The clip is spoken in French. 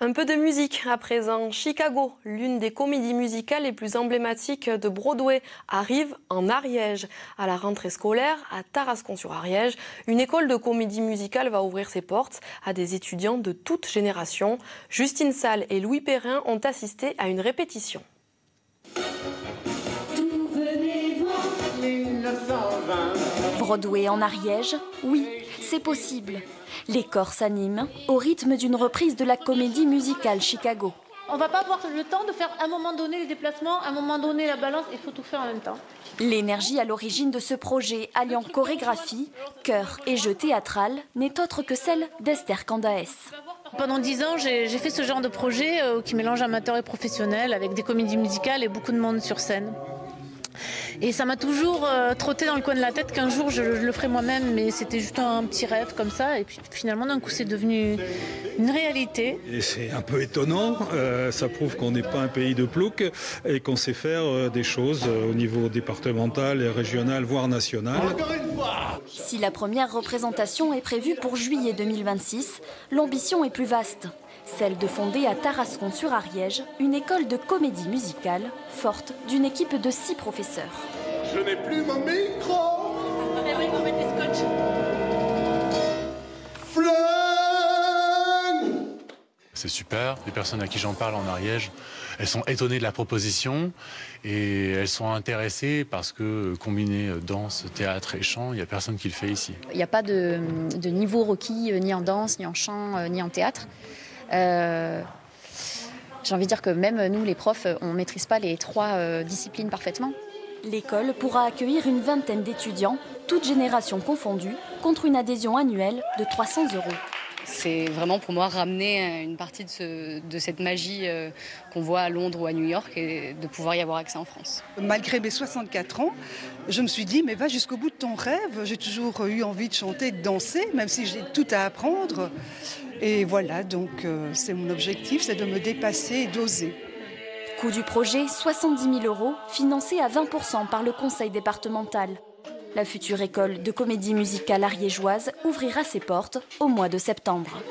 Un peu de musique à présent. Chicago, l'une des comédies musicales les plus emblématiques de Broadway, arrive en Ariège. À la rentrée scolaire, à Tarascon-sur-Ariège, une école de comédie musicale va ouvrir ses portes à des étudiants de toute génération. Justine Salle et Louis Perrin ont assisté à une répétition. Broadway en Ariège, oui, c'est possible. Les corps s'animent au rythme d'une reprise de la comédie musicale Chicago. On ne va pas avoir le temps de faire à un moment donné les déplacements, à un moment donné la balance, il faut tout faire en même temps. L'énergie à l'origine de ce projet, alliant chorégraphie, chœur et jeu théâtral, n'est autre que celle d'Esther Candaes. Pendant 10 ans, j'ai fait ce genre de projet qui mélange amateur et professionnel avec des comédies musicales et beaucoup de monde sur scène. Et ça m'a toujours trotté dans le coin de la tête qu'un jour je le ferais moi-même, mais c'était juste un petit rêve comme ça. Et puis finalement, d'un coup, c'est devenu une réalité. Et c'est un peu étonnant, ça prouve qu'on n'est pas un pays de plouc et qu'on sait faire des choses au niveau départemental, régional, voire national. Si la première représentation est prévue pour juillet 2026, l'ambition est plus vaste. Celle de fonder à Tarascon-sur-Ariège une école de comédie musicale forte d'une équipe de 6 professeurs. Je n'ai plus mon micro. Il faut mettre des scotch. C'est super, les personnes à qui j'en parle en Ariège, elles sont étonnées de la proposition et elles sont intéressées parce que combiner danse, théâtre et chant, il n'y a personne qui le fait ici. Il n'y a pas de niveau requis ni en danse, ni en chant, ni en théâtre. J'ai envie de dire que même nous, les profs, on ne maîtrise pas les 3 disciplines parfaitement. L'école pourra accueillir une vingtaine d'étudiants, toutes générations confondues, contre une adhésion annuelle de 300 €. C'est vraiment pour moi ramener une partie de cette magie qu'on voit à Londres ou à New York et de pouvoir y avoir accès en France. Malgré mes 64 ans, je me suis dit, mais va jusqu'au bout de ton rêve. J'ai toujours eu envie de chanter, de danser, même si j'ai tout à apprendre. Et voilà, donc c'est mon objectif, c'est de me dépasser et d'oser. Coût du projet, 70 000 €, financé à 20% par le conseil départemental. La future école de comédie musicale ariégeoise ouvrira ses portes au mois de septembre.